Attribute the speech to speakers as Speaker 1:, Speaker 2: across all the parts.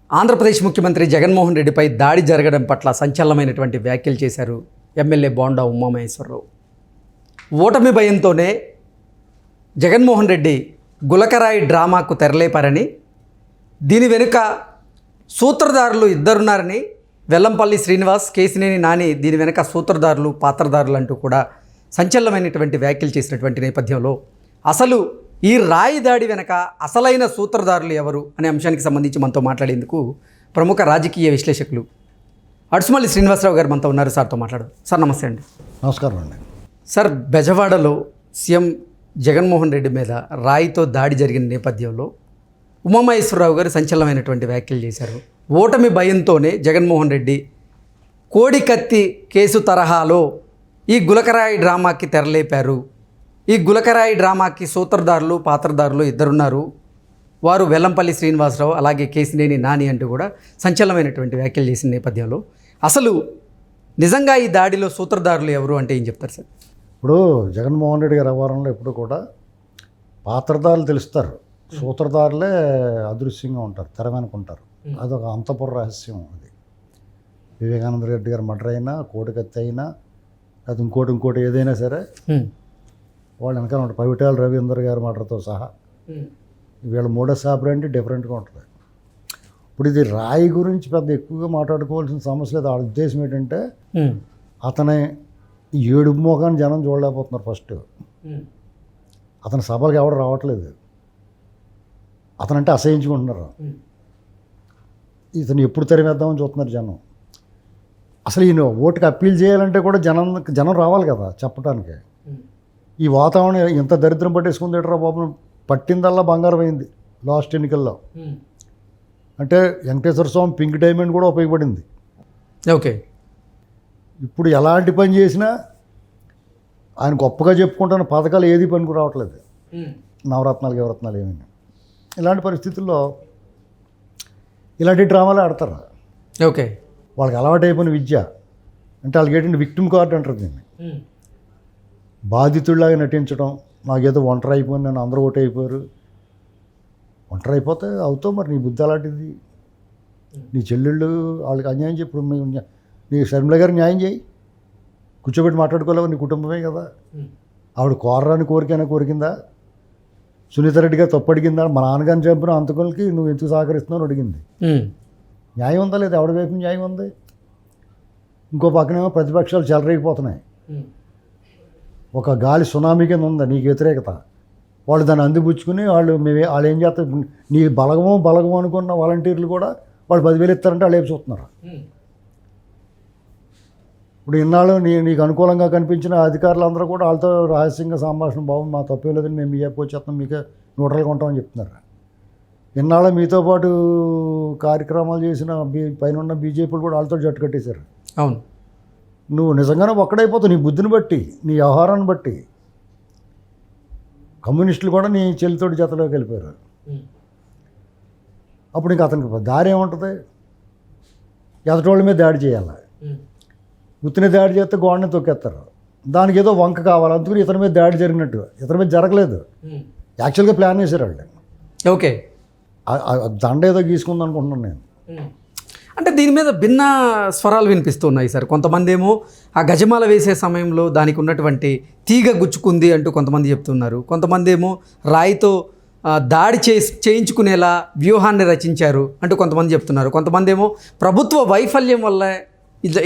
Speaker 1: ఆంధ్రప్రదేశ్ ముఖ్యమంత్రి జగన్మోహన్ రెడ్డిపై దాడి జరగడం పట్ల సంచలనమైనటువంటి వ్యాఖ్యలు చేశారు ఎమ్మెల్యే బోండా ఉమామహేశ్వరరావు. ఓటమి భయంతోనే జగన్మోహన్ రెడ్డి గులకరాయి డ్రామాకు తెరలేపారని, దీని వెనుక సూత్రధారులు ఇద్దరున్నారని, వెల్లంపల్లి శ్రీనివాస్, కేసినేని నాని దీని వెనుక సూత్రధారులు, పాత్రధారులు అంటూ కూడా సంచలనమైనటువంటి వ్యాఖ్యలు చేసినటువంటి నేపథ్యంలో అసలు ఈ రాయి దాడి వెనక అసలైన సూత్రధారులు ఎవరు అనే అంశానికి సంబంధించి మనతో మాట్లాడేందుకు ప్రముఖ రాజకీయ విశ్లేషకులు అడుసుమల్లి శ్రీనివాసరావు గారు మనతో ఉన్నారు. సార్తో మాట్లాడదు. సార్ నమస్తే అండి.
Speaker 2: నమస్కారం అండి.
Speaker 1: సార్, బెజవాడలో సీఎం జగన్మోహన్ రెడ్డి మీద రాయితో దాడి జరిగిన నేపథ్యంలో ఉమామహేశ్వరరావు గారు సంచలనమైనటువంటి వ్యాఖ్యలు చేశారు. ఓటమి భయంతోనే జగన్మోహన్ రెడ్డి కోడికత్తి కేసు తరహాలో ఈ గులకరాయి డ్రామాకి తెరలేపారు. ఈ గులకరాయి డ్రామాకి సూత్రధారులు, పాత్రధారులు ఇద్దరున్నారు. వారు వెల్లంపల్లి శ్రీనివాసరావు, అలాగే కేసినేని నాని అంటూ కూడా సంచలనమైనటువంటి వ్యాఖ్యలు చేసిన నేపథ్యంలో అసలు నిజంగా ఈ దాడిలో సూత్రధారులు ఎవరు అంటే ఏం చెప్తారు సార్?
Speaker 2: ఇప్పుడు జగన్మోహన్ రెడ్డి గారి వ్యవహారంలో ఎప్పుడు కూడా పాత్రధారులు తెలుస్తారు, సూత్రధారులే అదృశ్యంగా ఉంటారు, తెర వెనుకుంటారు. అదొక అంతఃపుర రహస్యం. అది వివేకానంద రెడ్డి గారి మర్డర్ అయినా, కోడికత్తి అయినా, అది ఇంకోటి ఏదైనా సరే వాళ్ళు వెనకాల ఉంటారు. పవిటాల రవీందర్ గారి మర్డర్తో సహా వీళ్ళ మోడస్ ఆపరేంటి డిఫరెంట్గా ఉంటుంది. ఇప్పుడు ఇది రాయి గురించి పెద్ద ఎక్కువగా మాట్లాడుకోవాల్సిన సమస్య లేదు. ఆ ఉద్దేశం ఏంటంటే అతని ఏడుపు మోకాన్ని జనం చూడలేకపోతున్నారు. ఫస్ట్ అతని సభలకు ఎవరు రావట్లేదు, అతనంటే అసహించుకుంటున్నారు. ఇతను ఎప్పుడు తెరవేద్దామని చూస్తున్నారు జనం. అసలు ఈయన ఓటుకి అప్పీల్ చేయాలంటే కూడా జనం రావాలి కదా చెప్పడానికి. ఈ వాతావరణం ఎంత దరిద్రం పట్టేసుకుంది ఏంట్రా బాబు, పట్టిందల్లా బంగారం అయింది లాస్ట్ ఎన్నికల్లో. అంటే వెంకటేశ్వర స్వామి పింక్ డైమండ్ కూడా ఉపయోగపడింది.
Speaker 1: ఓకే,
Speaker 2: ఇప్పుడు ఎలాంటి పని చేసినా ఆయన గొప్పగా చెప్పుకుంటున్న పథకాలు ఏది పనికి రావట్లేదు. నవరత్నాలు యువరత్నాలు ఏమైనా ఇలాంటి పరిస్థితుల్లో ఇలాంటి డ్రామాలు ఆడతారు.
Speaker 1: ఓకే,
Speaker 2: వాళ్ళకి అలవాటు అయిపోయిన విద్య అంటే వాళ్ళకి ఏంటంటే విక్టిమ్ కార్డ్ అంటారు దీన్ని. బాధితుడిలాగా నటించడం, నాకేదో ఒంటరి అయిపోయింది, నన్ను అందరూ ఓటు అయిపోయారు. ఒంటరి అయిపోతే అవుతావు మరి, నీ బుద్ధి అలాంటిది. నీ చెల్లెళ్ళు వాళ్ళకి అన్యాయం చేయి. ఇప్పుడు నీ షర్మిల గారికి న్యాయం చేయి, కూర్చోబెట్టి మాట్లాడుకోలేవు, నీ కుటుంబమే కదా. ఆవిడ కోరరాని కోరికైనా కోరికిందా? సునీత రెడ్డి గారు తప్పు అడిగిందా? మా నాన్నగారిని చంపిన అంతకులకి నువ్వు ఎందుకు సహకరిస్తున్నావు అడిగింది. న్యాయం ఉందా లేదా? ఆవిడ వైపు న్యాయం ఉంది. ఇంకో పక్కనేమో ప్రతిపక్షాలు చెలరేగిపోతున్నాయి. ఒక గాలి సునామీ కింద ఉంది నీకు వ్యతిరేకత. వాళ్ళు దాన్ని అందిపుచ్చుకుని వాళ్ళు ఏం చేస్తారు, నీ బలగమో అనుకున్న వాలంటీర్లు కూడా వాళ్ళు 10,000 ఇస్తారంటే వాళ్ళు ఏమి చూస్తున్నారు. ఇప్పుడు ఇన్నాళ్ళు నీకు అనుకూలంగా కనిపించిన అధికారులు అందరూ కూడా వాళ్ళతో రహస్యంగా సంభాషణ, బాగుంది మా తప్పే లేదని మేము మీ వచ్చేస్తాం, మీకే న్యూట్రల్గా ఉంటామని చెప్తున్నారు. ఇన్నాళ్ళు మీతో పాటు కార్యక్రమాలు చేసిన పైన బీజేపీలు కూడా వాళ్ళతో జట్టు కట్టేశారు.
Speaker 1: అవును,
Speaker 2: నువ్వు నిజంగానే ఒక్కడైపోతావు నీ బుద్ధిని బట్టి, నీ వ్యవహారాన్ని బట్టి. కమ్యూనిస్టులు కూడా నీ చెల్లితోటి జతలోకి వెళ్ళిపోయారు. అప్పుడు ఇంకా అతనికి దారి ఏముంటుంది? ఎదటోళ్ళ మీద దాడి చేయాలి. గుర్తునే దాడి చేస్తే గోడని తొక్కేస్తారు. దానికి ఏదో వంక కావాలి, అందుకని ఇతని మీద దాడి జరిగినట్టు. ఇతని మీద జరగలేదు, యాక్చువల్గా ప్లాన్ చేశారు వాళ్ళు.
Speaker 1: ఓకే,
Speaker 2: దండ ఏదో గీసుకుంది అనుకుంటున్నాను నేను.
Speaker 1: అంటే దీని మీద భిన్న స్వరాలు వినిపిస్తున్నాయి సార్. కొంతమంది ఏమో ఆ గజమాల వేసే సమయంలో దానికి ఉన్నటువంటి తీగ గుచ్చుకుంది అంటూ కొంతమంది చెప్తున్నారు. కొంతమంది ఏమో రాయితో దాడి చేయించుకునేలా వ్యూహాన్ని రచించారు అంటూ కొంతమంది చెప్తున్నారు. కొంతమంది ఏమో ప్రభుత్వ వైఫల్యం వల్ల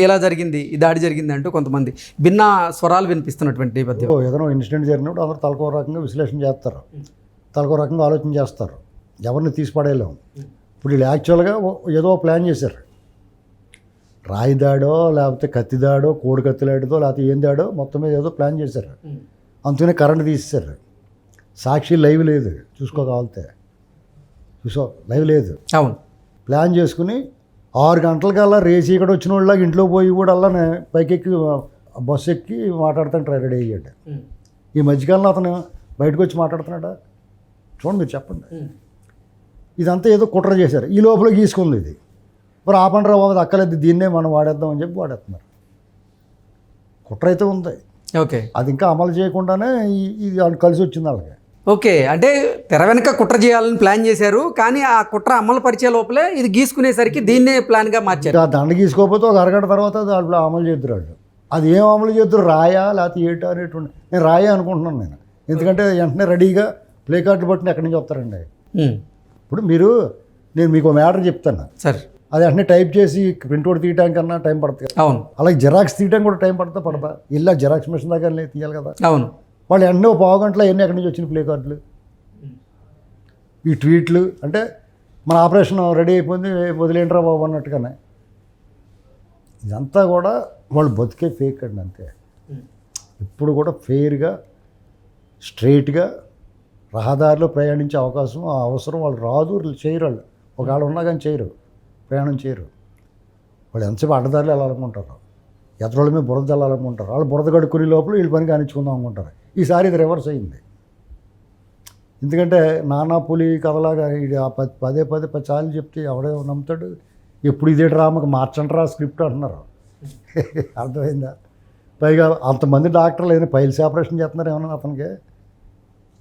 Speaker 1: ఎలా జరిగింది, ఈ దాడి జరిగింది అంటూ కొంతమంది భిన్న స్వరాలు వినిపిస్తున్నటువంటి నేపథ్యం.
Speaker 2: ఏదైనా ఇన్సిడెంట్ జరిగినప్పుడు అందరూ తలకో రకంగా విశ్లేషణ చేస్తారు, తలకో రకంగా ఆలోచన చేస్తారు. ఎవరిని తీసి పడేయలేము. ఇప్పుడు వీళ్ళు యాక్చువల్గా ఏదో ప్లాన్ చేశారు. రాయి దాడో, లేకపోతే కత్తి దాడో, కోడి కత్తిలాడదో, లేకపోతే ఏం దాడో మొత్తం మీద ఏదో ప్లాన్ చేశారు. అందుకనే కరెంట్ తీసేశారు. సాక్షి లైవ్ లేదు, చూసుకోగలితే లైవ్ లేదు.
Speaker 1: అవును,
Speaker 2: ప్లాన్ చేసుకుని 6 గంటలకల్లా రేసి ఇక్కడ వచ్చిన వాళ్ళకి ఇంట్లో పోయి కూడా అలా పైకెక్కి బస్సు ఎక్కి మాట్లాడుతాను రెడీ అయ్యాడు. ఈ మధ్యకాలంలో అతను బయటకు వచ్చి మాట్లాడుతున్నాడా? చూడండి మీరు చెప్పండి. ఇదంతా ఏదో కుట్ర చేశారు. ఈ లోపల గీసుకుంది ఇది. మరి ఆపండ్రా బాబు అక్కలేదు, దీన్నే మనం వాడేద్దామని చెప్పి వాడేస్తున్నారు. కుట్ర అయితే ఉంది.
Speaker 1: ఓకే,
Speaker 2: అది ఇంకా అమలు చేయకుండానే ఇది కలిసి వచ్చింది వాళ్ళకి.
Speaker 1: ఓకే, అంటే తెర వెనక కుట్ర చేయాలని ప్లాన్ చేశారు, కానీ ఆ కుట్ర అమలు పరిచే లోపలే ఇది గీసుకునేసరికి దీన్నే ప్లాన్గా మార్చారు.
Speaker 2: ఆ దండ గీసుకోకపోతే ఒక అరగంట తర్వాత దాంట్లో అమలు చేద్దరు వాళ్ళు. అది ఏం అమలు చేద్దరు, రాయా లేకపోతే ఏటా అనేటువంటి నేను రాయా అనుకుంటున్నాను నేను. ఎందుకంటే వెంటనే రెడీగా ప్లే కార్డులు పట్టిన ఎక్కడి నుంచి వస్తారండి. ఇప్పుడు నేను మీకు మ్యాటర్ చెప్తాను,
Speaker 1: సార్
Speaker 2: అది వెంటనే టైప్ చేసి ప్రింట్అవుట్ తీయడానికి కన్నా టైం పడుతుంది కదా.
Speaker 1: అవును
Speaker 2: అలాగే జిరాక్స్ తీయడానికి కూడా టైం పడతా ఇలా జిరాక్స్ మిషన్ దగ్గర తీయాలి కదా.
Speaker 1: అవును.
Speaker 2: వాళ్ళు వెంటనే ఒక పావు గంటలో ఎన్ని ఎక్కడి నుంచి వచ్చిన ప్లే కార్డులు, ఈ ట్వీట్లు, అంటే మన ఆపరేషన్ రెడీ అయిపోయింది వదిలేంట్రా బాబు అన్నట్టుగానే. ఇదంతా కూడా వాళ్ళు బతికే ఫేక్ అండి అంతే. ఇప్పుడు కూడా ఫెయిర్గా స్ట్రైట్గా రహదారిలో ప్రయాణించే అవకాశం ఆ అవసరం వాళ్ళు రాదు, చేయరు. వాళ్ళు ఒకవేళ ఉన్నా కానీ చేయరు, ప్రయాణం చేయరు. వాళ్ళు ఎంతసేపు అడ్డదారులు వెళ్ళాలనుకుంటారు, ఎదరోళ్ళ మీద బురద వెళ్ళాలనుకుంటారు. వాళ్ళు బురద కడుక్కునే లోపల వీళ్ళు పని కానిచ్చుకుందాం అనుకుంటారు. ఈసారి ఇది రివర్స్ అయింది. ఎందుకంటే నానా పులి కథలాగా ఇది పదే చాలు చెప్తే ఎవడే నమ్ముతాడు. ఎప్పుడు ఇదే డ్రామాకి మార్చంటారా స్క్రిప్ట్ అంటున్నారు. అర్థమైందా? పైగా అంతమంది డాక్టర్లు ఏదైనా పైల్స్ ఆపరేషన్ చేస్తున్నారు ఏమన్నా అతనికి.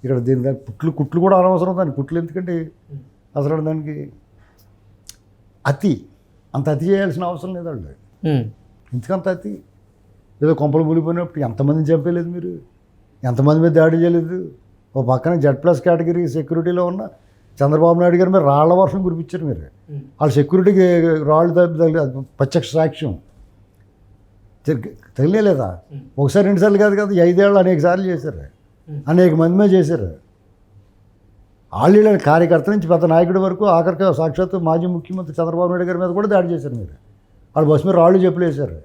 Speaker 2: ఇక్కడ దీని కుట్లు కూడా అనవసరం. దానికి కుట్లు ఎందుకంటే అసలు దానికి అంత అతి చేయాల్సిన అవసరం లేదు వాళ్ళు. ఎందుకంత అతి? ఏదో కొంపలు మూలిపోయినప్పుడు ఎంతమందిని చంపేయలేదు మీరు, ఎంతమంది మీద దాడి చేయలేదు. ఓ పక్కన Z+ కేటగిరీ సెక్యూరిటీలో ఉన్న చంద్రబాబు నాయుడు గారు మీరు రాళ్ల వర్షం కురిపించారు. మీరు వాళ్ళ సెక్యూరిటీకి రాళ్ళు తగ్గి ప్రత్యక్ష సాక్ష్యం తెలియలేదా? ఒకసారి 2 సార్లు కాదు కదా, 5 ఏళ్ళు అనేక సార్లు చేశారు, అనేక మంది మీద చేశారు. ఆళ్ళ కార్యకర్త నుంచి పెద్ద నాయకుడి వరకు ఆఖరికి సాక్షాత్తు మాజీ ముఖ్యమంత్రి చంద్రబాబు నాయుడు గారి మీద కూడా దాడి చేశారు మీరు. వాళ్ళు బస్సు మీద రాళ్ళు చెప్పులేశారు.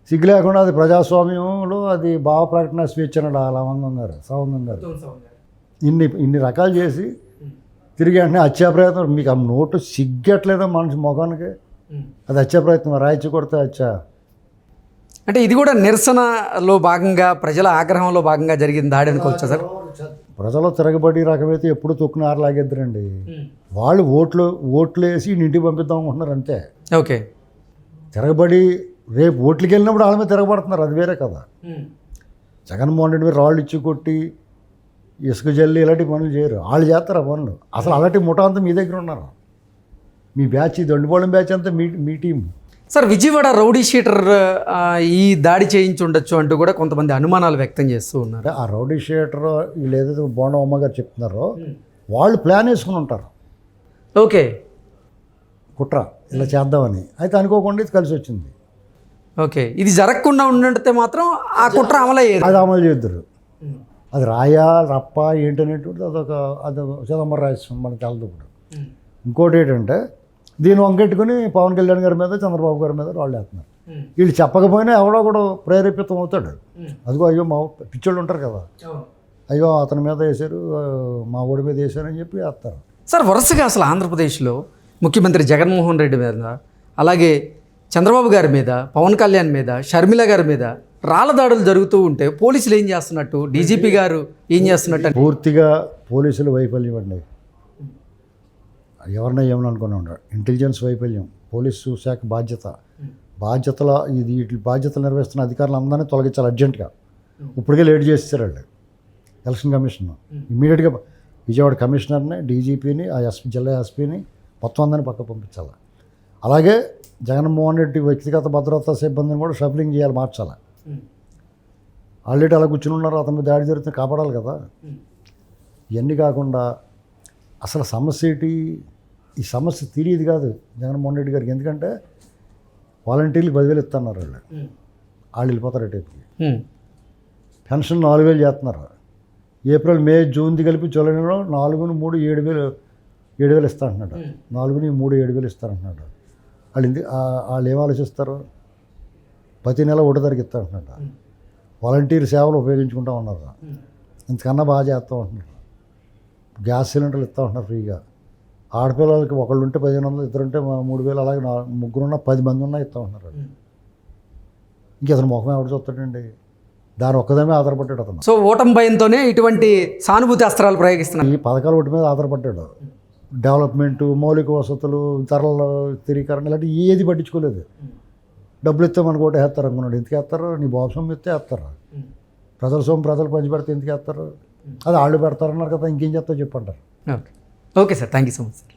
Speaker 2: సిగ్గు లేకుండా అది ప్రజాస్వామ్యంలో అది భావ ప్రకటన స్వేచ్ఛ అన్నాడు ఆ లవంగం గారు, సవంగం గారు. ఇన్ని రకాలు చేసి తిరిగి వెంటనే హత్యా ప్రయత్నం. మీకు ఆ నోటు సిగ్గట్లేదా మనిషి ముఖానికి? అది హత్యా ప్రయత్నం, రాయిచ్చి కొడితే హత్య.
Speaker 1: అంటే ఇది కూడా నిరసనలో భాగంగా, ప్రజల ఆగ్రహంలో భాగంగా జరిగిన దాడి అనుకోవచ్చా సార్?
Speaker 2: ప్రజలు తిరగబడి రకమైతే ఎప్పుడు తొక్కున ఆరలాగేద్దరండి. వాళ్ళు ఓట్లు వేసి ఇంటికి పంపిద్దాం అనుకుంటున్నారు అంతే.
Speaker 1: ఓకే,
Speaker 2: తిరగబడి రేపు ఓట్లకి వెళ్ళినప్పుడు వాళ్ళ మీద తిరగబడుతున్నారు, అది వేరే కదా. జగన్మోహన్ రెడ్డి మీద రాళ్ళు ఇచ్చి కొట్టి ఇసుక జల్లి ఇలాంటి పనులు చేయరు, వాళ్ళు చేస్తారు ఆ పనులు. అసలు అలాంటి ముఠా అంతా మీ దగ్గర ఉన్నారు. మీ బ్యాచ్, దండుపాలెం బ్యాచ్ అంతా మీ team.
Speaker 1: Sir Vijayawada rowdy sheeter ఈ దాడి చేయించి ఉండొచ్చు అంటూ కూడా కొంతమంది అనుమానాలు వ్యక్తం చేస్తూ ఉన్నారు.
Speaker 2: ఆ రౌడీ షీటర్ వీళ్ళు ఏదైతే బోండా అమ్మ గారు చెప్తున్నారో వాళ్ళు ప్లాన్ వేసుకుని ఉంటారు.
Speaker 1: ఓకే,
Speaker 2: కుట్ర ఇలా చేద్దామని. అయితే అనుకోకుండా ఇది కలిసి వచ్చింది.
Speaker 1: ఓకే, ఇది జరగకుండా ఉంటే మాత్రం ఆ కుట్ర అమలయ్యేది.
Speaker 2: అది అమలు చేద్దరు. అది రాయా రప్ప ఏంటనేటువంటి అదొక చిదంబర రహస్యం మనకు తెలదు. ఇప్పుడు ఇంకోటి ఏంటంటే దీన్ని వంకెట్టుకుని పవన్ కళ్యాణ్ గారి మీద చంద్రబాబు గారి మీద రాళ్ళు వేస్తున్నారు. వీళ్ళు చెప్పకపోయినా ఎవడో కూడా ప్రేరేపితం అవుతాడు. అదిగో అయ్యో మా పిచ్చోళ్ళు ఉంటారు కదా, అయ్యో అతని మీద వేశారు, మా ఊడి మీద వేశారని చెప్పి వేస్తారు.
Speaker 1: సార్ వరుసగా అసలు ఆంధ్రప్రదేశ్లో ముఖ్యమంత్రి జగన్మోహన్ రెడ్డి మీద, అలాగే చంద్రబాబు గారి మీద, పవన్ కళ్యాణ్ మీద, షర్మిల గారి మీద రాళ్ళ దాడులు జరుగుతూ ఉంటే పోలీసులు ఏం చేస్తున్నట్టు, డీజీపీ గారు ఏం చేస్తున్నట్టు?
Speaker 2: పూర్తిగా పోలీసులు వైఫల్యం అండి. ఎవరినైనా ఏమని అనుకుని ఉంటాడు. ఇంటెలిజెన్స్ వైఫల్యం, పోలీసు శాఖ వీటి బాధ్యతలు నిర్వహిస్తున్న అధికారులు అందరినీ తొలగించాలి అర్జెంటుగా. ఇప్పటికే లేట్ చేస్తారు వాళ్ళు. ఎలక్షన్ కమిషన్ ఇమ్మీడియట్గా విజయవాడ కమిషనర్ని, డీజీపీని, ఆ జిల్లా ఎస్పీని మొత్తం అందరినీ పక్క పంపించాలి. అలాగే జగన్మోహన్ రెడ్డి వ్యక్తిగత భద్రతా సిబ్బందిని కూడా షఫలింగ్ చేయాలి, మార్చాలి. ఆల్రెడీ అలా కూర్చుని ఉన్నారు, అతని మీద దాడి జరుగుతుంది, కాపాడాలి కదా. ఇవన్నీ కాకుండా అసలు సమస్య ఏంటి? ఈ సమస్య తెలియదు కాదు జగన్మోహన్ రెడ్డి గారికి. ఎందుకంటే వాలంటీర్లకు 10,000 ఇస్తున్నారు వాళ్ళు వెళ్ళిపోతారు టైప్కి. పెన్షన్ 4,000 చేస్తున్నారు. ఏప్రిల్, మే, జూన్ది కలిపి జూలైలో 4, 3, 7,000 ఇస్తా అంటున్నాడు. 4, 3, 7,000 ఇస్తారంటున్నాడు. వాళ్ళు ఏం ఆలోచిస్తారు? ప్రతి నెల ఒకటో తారీఖు ఇస్తా అంటున్నాడు. వాలంటీర్ సేవలు ఉపయోగించుకుంటా ఉన్నారు. ఇంతకన్నా బాగా చేస్తూ ఉంటున్నారు. గ్యాస్ సిలిండర్లు ఇస్తూ ఉంటున్నారు ఫ్రీగా. ఆడపిల్లలకి ఒకళ్ళు ఉంటే 1,500, ఇద్దరుంటే 3,000, అలాగే 3 ఉన్నా 10 మంది ఉన్నా ఇస్తూ ఉంటున్నారు. ఇంకతను ముఖం ఎవరు చూస్తాడండి? దాని ఒక్కదమే ఆధారపడ్డాడు అతను.
Speaker 1: సో ఓటమి భయంతోనే ఇటువంటి సానుభూతి అస్త్రాలు ప్రయోగిస్తున్నారు.
Speaker 2: ఈ పథకాల ఒకటి మీద ఆధారపడ్డాడు. డెవలప్మెంటు, మౌలిక వసతులు, ధరల స్థిరీకరణ ఇలాంటివి ఏది పట్టించుకోలేదు. డబ్బులు ఇస్తే మనకు ఒకటి వేస్తారు అనుకున్నాడు. ఎందుకు వేస్తారు? నీ బాబు సొమ్ము ఇస్తే వేస్తారు. ప్రజల సొమ్ము ప్రజలు పంచిపెడితే ఎందుకు వేస్తారు? అది వాళ్ళు పెడతారన్నారు కదా, ఇంకేం చేస్తావు చెప్పంటారు.
Speaker 1: Okay okay sir, thank you so much sir.